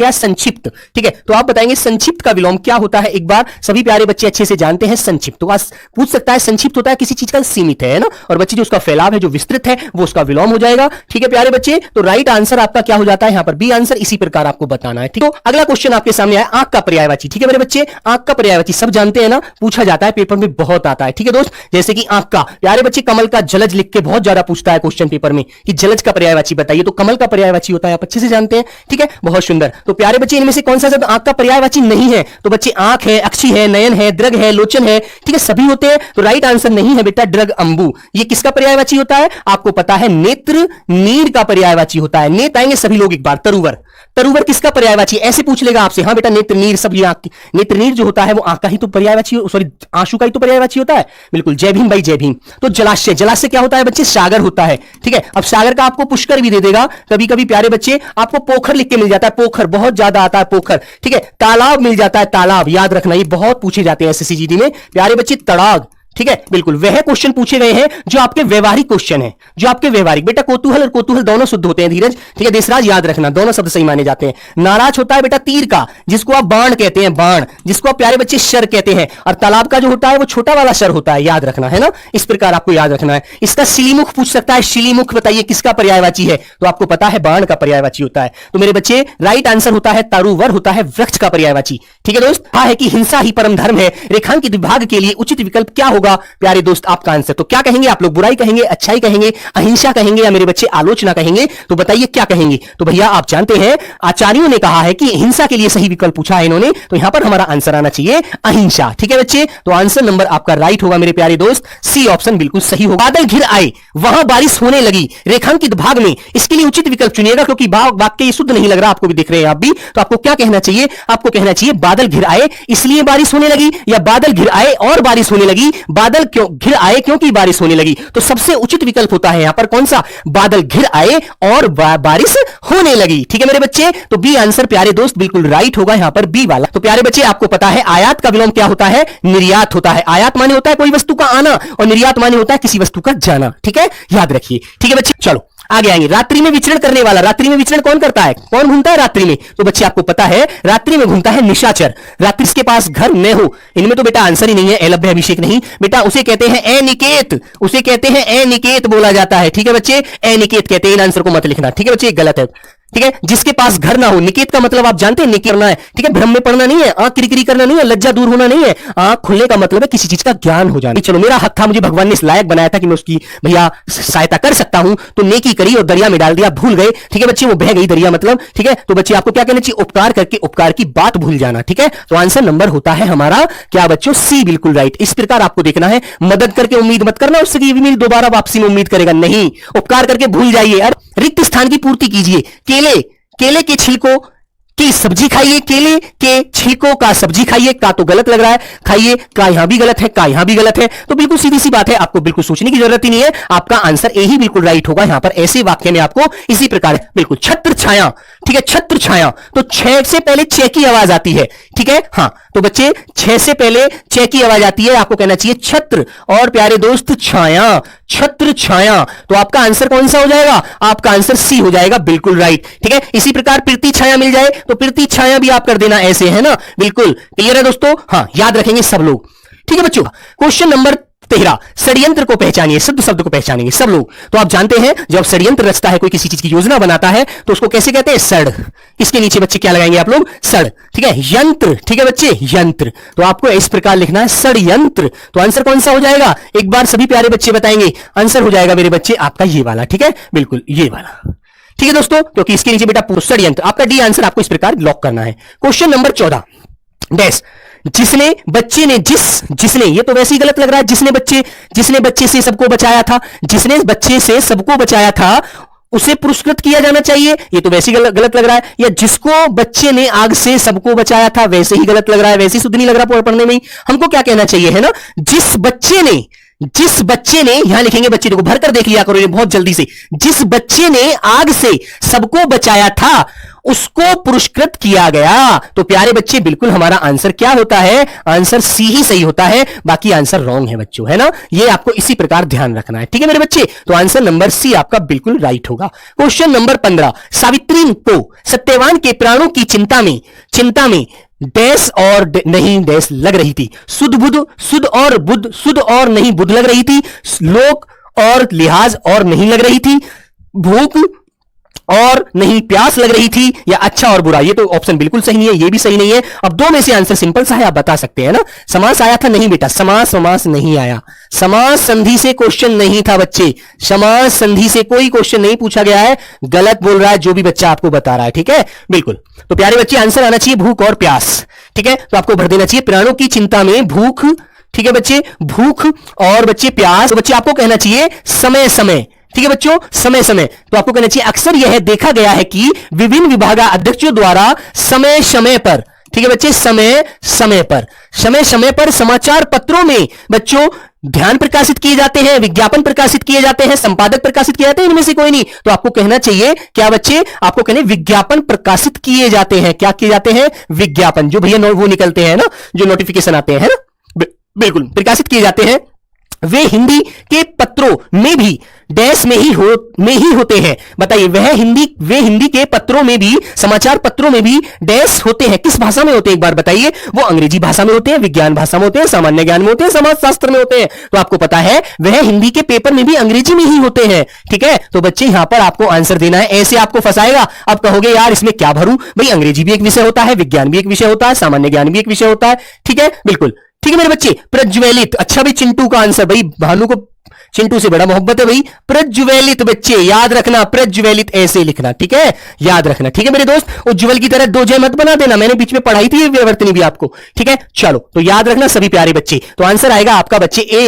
क्या? संक्षिप्त। ठीक है, तो आप बताएंगे संक्षिप्त का विलोम क्या होता है। एक बार सभी प्यारे बच्चे अच्छे से जानते हैं संक्षिप्त। तो आज पूछ सकता है संक्षिप्त होता है किसी चीज का सीमित है ना, और बच्चे जो उसका फैलाव है जो विस्तृत है वो उसका विलोम हो जाएगा। ठीक है प्यारे बच्चे, तो राइट आंसर आपका क्या हो जाता है यहाँ पर? B answer. इसी प्रकार आपको बताना है। ठीक है, तो अगला क्वेश्चन आपके सामने आया आंख का पर्यायवाची। ठीक है मेरे बच्चे, आंख का पर्यायवाची सब जानते हैं ना, पूछा जाता है पेपर में, बहुत आता है। ठीक है दोस्त, जैसे कि आंख का, प्यारे बच्चे कमल का जलज लिख के बहुत ज्यादा पूछता है क्वेश्चन पेपर में कि जलज का पर्यायवाची बताइए, तो कमल का पर्यायवाची होता है, आप अच्छे से जानते हैं। ठीक है, बहुत सुंदर। तो प्यारे बच्चे इनमें से कौन सा शब्द आंख का पर्यायवाची नहीं है? तो बच्चे आंख है, अक्षी है, नयन है, दृग है, लोचन है। ठीक है, सभी होते हैं, तो राइट आंसर नहीं है बेटा दृग अंबु। ये किसका पर्यायवाची होता है? आपको पता है नेत्र नीर का पर्यायवाची होता है। नेत्र आएंगे सभी लोग एक बार, तरुवर। तरुवर किसका पर्यायवाची? ऐसे पूछ लेगा आपसे। हाँ बेटा नेत्र नीर, सब ये आंख, नेत्र नीर जो होता है वो आंख का ही तो पर्यायवाची, सॉरी आंसू का ही तो पर्यायवाची होता है। बिल्कुल, जय भीम भाई जय भीम। तो जलाशय, जलाशय क्या होता है बच्चे? सागर होता है। ठीक है, अब सागर का आपको पुष्कर भी दे देगा कभी कभी प्यारे बच्चे, आपको पोखर लिख के मिल जाता है, पोखर बहुत ज्यादा आता है पोखर। ठीक है, तालाब मिल जाता है, तालाब याद रखना, ये बहुत पूछे जाते हैं एसएससी जीडी में प्यारे बच्चे, तड़ाग। ठीक है, बिल्कुल वह क्वेश्चन पूछे गए हैं जो आपके व्यवहारिक क्वेश्चन है, जो आपके व्यवहारिक। बेटा कोतूहल और कोतूहल दोनों शुद्ध होते हैं धीरज। ठीक है, देशराज याद रखना, दोनों शब्द सही माने जाते हैं। नाराज होता है बेटा तीर का, जिसको आप बाण कहते हैं, बाण, जिसको आप प्यारे बच्चे शर कहते हैं। और तालाब का जो होता है वो छोटा वाला शर होता है, याद रखना है ना, इस प्रकार आपको याद रखना है। इसका शिलीमुख पूछ सकता है, शिलीमुख बताइए किसका पर्यायवाची है? तो आपको पता है बाण का पर्यायवाची होता है। तो मेरे बच्चे राइट आंसर होता है तारुवर, होता है वृक्ष का पर्यायवाची। ठीक है दोस्त, कहा है कि हिंसा ही परम धर्म है, रेखांकित विभाग के लिए उचित विकल्प क्या होगा प्यारे दोस्त आपका आंसर? तो क्या कहेंगे आप लोग? बुराई कहेंगे, अच्छाई कहेंगे, अहिंसा कहेंगे, या मेरे बच्चे आलोचना कहेंगे? तो बताइए क्या कहेंगे? तो भैया आप जानते हैं आचार्यों ने कहा है कि हिंसा के लिए सही विकल्प पूछा है इन्होंने, तो यहां पर हमारा आंसर आना चाहिए अहिंसा। ठीक है बच्चे, तो आंसर नंबर आपका राइट होगा मेरे प्यारे दोस्त, सी ऑप्शन बिल्कुल सही होगा। बादल घिर आए, वहां बारिश होने लगी, रेखांकित भाग में, इसके लिए उचित विकल्प चुनिएगा, क्योंकि वाक्य ये शुद्ध नहीं लग रहा, आपको भी दिख रहे हैं आप भी। तो आपको क्या कहना चाहिए? आपको कहना चाहिए बादल घिर आए इसलिए बारिश होने लगी, या बादल घिर आए और बारिश होने लगी, बादल क्यों घिर आए क्योंकि बारिश होने लगी। तो सबसे उचित विकल्प होता है यहां पर कौन सा? बादल घिर आए और बारिश होने लगी। ठीक है मेरे बच्चे, तो बी आंसर प्यारे दोस्त बिल्कुल राइट होगा यहां पर, बी वाला। तो प्यारे बच्चे आपको पता है आयात का विलोम क्या होता है? निर्यात होता है। आयात माने होता है कोई वस्तु का आना, और निर्यात माने होता है किसी वस्तु का जाना। ठीक है, याद रखिए। ठीक है बच्चे, चलो आगे आएंगे। रात्रि में विचरण करने वाला, रात्रि में विचरण कौन करता है? कौन घूमता है रात्रि में? तो बच्चे आपको पता है रात्रि में घूमता है निशाचर। रात्रि के पास घर न हो, इनमें तो बेटा आंसर ही नहीं है, एलभ्य अभिषेक नहीं बेटा, उसे कहते हैं अनिकेत, उसे कहते हैं अनिकेत बोला जाता है। ठीक है बच्चे, अनिकेत कहते हैं, इन आंसर को मत लिखना। ठीक है बच्चे, गलत है। ठीक है, जिसके पास घर ना हो, निकेत का मतलब आप जानते हैं, निकेत करना है। ठीक है, भ्रम में पड़ना नहीं है, आंख किरकिरी करना नहीं है, लज्जा दूर होना नहीं है, आंख खुलने का मतलब है किसी चीज का ज्ञान हो जाना। चलो मेरा हक था, मुझे भगवान ने इस लायक बनाया था कि मैं उसकी भैया सहायता कर सकता हूं, तो नेकी करी और दरिया में डाल दिया, भूल गए। ठीक है बच्चे, वो बह गई दरिया मतलब। ठीक है, तो बच्चे आपको क्या कहना चाहिए? उपकार करके उपकार की बात भूल जाना। ठीक है, तो आंसर नंबर होता है हमारा क्या बच्चों? सी बिल्कुल राइट। इस प्रकार आपको देखना है, मदद करके उम्मीद मत करना उससे कि मेरी दोबारा वापसी में उम्मीद करेगा, नहीं, उपकार करके भूल जाइए। रिक्त स्थान की पूर्ति कीजिए। केले के छिलकों की सब्जी खाइए, केले के छिलकों का सब्जी खाइए, का तो गलत लग रहा है, खाइए, का यहां भी गलत है, का यहां भी गलत है, तो बिल्कुल सीधी सी बात है, आपको बिल्कुल सोचने की जरूरत ही नहीं है, आपका आंसर ए ही बिल्कुल राइट होगा यहां पर। ऐसे वाक्य में आपको इसी प्रकार बिल्कुल छत्र छाया। ठीक है, छत्र छाया, तो छह से पहले चे की आवाज आती है। ठीक है, हाँ, तो बच्चे छह से पहले चे की आवाज आती है, आपको कहना चाहिए छत्र, और प्यारे दोस्त छाया, छत्र छाया, तो आपका आंसर कौन सा हो जाएगा? आपका आंसर सी हो जाएगा, बिल्कुल राइट। ठीक है, इसी प्रकार प्रीति छाया मिल जाए तो प्रीति छाया भी आप कर देना, ऐसे है ना, बिल्कुल क्लियर है दोस्तों? हाँ, याद रखेंगे सब लोग। ठीक है बच्चों, क्वेश्चन नंबर 13, षड्यंत्र को पहचानिए, शब्द शब्द को पहचानेंगे सब लोग। तो आप जानते हैं जब षड्यंत्र रचता है, कोई किसी चीज की योजना बनाता है, तो उसको कैसे कहते हैं? सड़। इसके नीचे बच्चे क्या लगाएंगे आप लोग? सड़। ठीक है, यंत्र। ठीक है बच्चे, यंत्र, तो आपको इस प्रकार लिखना है षड्यंत्र। तो आंसर कौन सा हो जाएगा? एक बार सभी प्यारे बच्चे बताएंगे, आंसर हो जाएगा मेरे बच्चे आपका ये वाला। ठीक है, बिल्कुल ये वाला। ठीक है दोस्तों, क्योंकि इसके नीचे बेटा षड्यंत्र, आपका डी आंसर आपको इस प्रकार लॉक करना है। क्वेश्चन नंबर 14, डैश, जिसने ये तो वैसे ही गलत लग रहा है, जिसने बच्चे से सबको बचाया था, जिसने बच्चे से सबको बचाया था उसे पुरस्कृत किया जाना चाहिए, ये तो वैसे ही गलत लग रहा है। या जिसको बच्चे ने आग से सबको बचाया था, वैसे ही गलत लग रहा है, वैसे ही शुद्ध नहीं लग रहा पढ़ने में ही। हमको क्या कहना चाहिए है ना, जिस बच्चे ने यहां लिखेंगे बच्चे, देखो भर कर देख लिया करो ये बहुत जल्दी से, जिस बच्चे ने आग से सबको बचाया था उसको पुरस्कृत किया गया। तो प्यारे बच्चे बिल्कुल हमारा आंसर क्या होता है, आंसर सी ही सही होता है, बाकी आंसर रॉन्ग है बच्चों, है ना। ये आपको इसी प्रकार ध्यान रखना है, ठीक है मेरे बच्चे। तो आंसर नंबर सी आपका बिल्कुल राइट होगा। क्वेश्चन नंबर 15, सावित्री को सत्यवान के प्राणों की चिंता में डैश और नहीं डैश लग रही थी। सुध और नहीं बुध लग रही थी। लोक और लिहाज और नहीं लग रही थी। भूख और नहीं प्यास लग रही थी, या अच्छा और बुरा। ये तो ऑप्शन बिल्कुल सही नहीं है, ये भी सही नहीं है। अब दो में से आंसर सिंपल सा है, आप बता सकते हैं ना। समास आया था नहीं बेटा, समास नहीं आया। समास संधि से क्वेश्चन नहीं था बच्चे, समास संधि से कोई क्वेश्चन नहीं पूछा गया है। गलत बोल रहा है जो भी बच्चा आपको बता रहा है, ठीक है बिल्कुल। तो प्यारे बच्चे आंसर आना चाहिए भूख और प्यास, ठीक है। तो आपको भर देना चाहिए प्राणों की चिंता में भूख, ठीक है बच्चे, भूख और बच्चे प्यास। तो बच्चे आपको कहना चाहिए समय समय, ठीक है बच्चों, समय समय। तो आपको कहना चाहिए अक्सर यह देखा गया है कि विभिन्न विभागाध्यक्षों द्वारा समय समय पर, ठीक है बच्चे, समय समय पर समाचार पत्रों में बच्चों ध्यान प्रकाशित किए जाते हैं, विज्ञापन प्रकाशित किए जाते हैं, संपादक प्रकाशित किए जाते हैं, इनमें से कोई नहीं। तो आपको कहना चाहिए क्या बच्चे, आपको कहने विज्ञापन प्रकाशित किए जाते हैं। क्या किए जाते हैं, विज्ञापन, जो भैया वो निकलते हैं ना, जो नोटिफिकेशन आते हैं ना, बिल्कुल प्रकाशित किए जाते हैं। वे हिंदी के पत्रों में भी डैश में ही होते हैं। बताइए वे हिंदी के पत्रों में भी, समाचार पत्रों में भी डैश होते हैं। किस भाषा में होते हैं एक बार बताइए। वो अंग्रेजी भाषा में होते हैं, विज्ञान भाषा में होते हैं, सामान्य ज्ञान में होते हैं, समाजशास्त्र में होते हैं। तो आपको पता है वह हिंदी के पेपर में भी अंग्रेजी में ही होते हैं, ठीक है। तो बच्चे यहां पर आपको आंसर देना है। ऐसे आपको फंसाएगा, अब कहोगे यार इसमें क्या भरूं, भाई अंग्रेजी भी एक विषय होता है, विज्ञान भी एक विषय होता है, सामान्य ज्ञान भी एक विषय होता है, ठीक है बिल्कुल, ठीक है मेरे बच्चे। प्रज्वलित, अच्छा भाई चिंटू का आंसर, भाई भानु को चिंटू से बड़ा मोहब्बत है भाई। प्रज्वलित बच्चे याद रखना, प्रज्वलित ऐसे लिखना, ठीक है, याद रखना, ठीक है मेरे दोस्त। उज्जवल की तरह दो जय मत बना देना, मैंने बीच में पढ़ाई थी ये विवर्तनी भी आपको, ठीक है। चलो तो याद रखना सभी प्यारे बच्चे। तो आंसर आएगा आपका बच्चे ए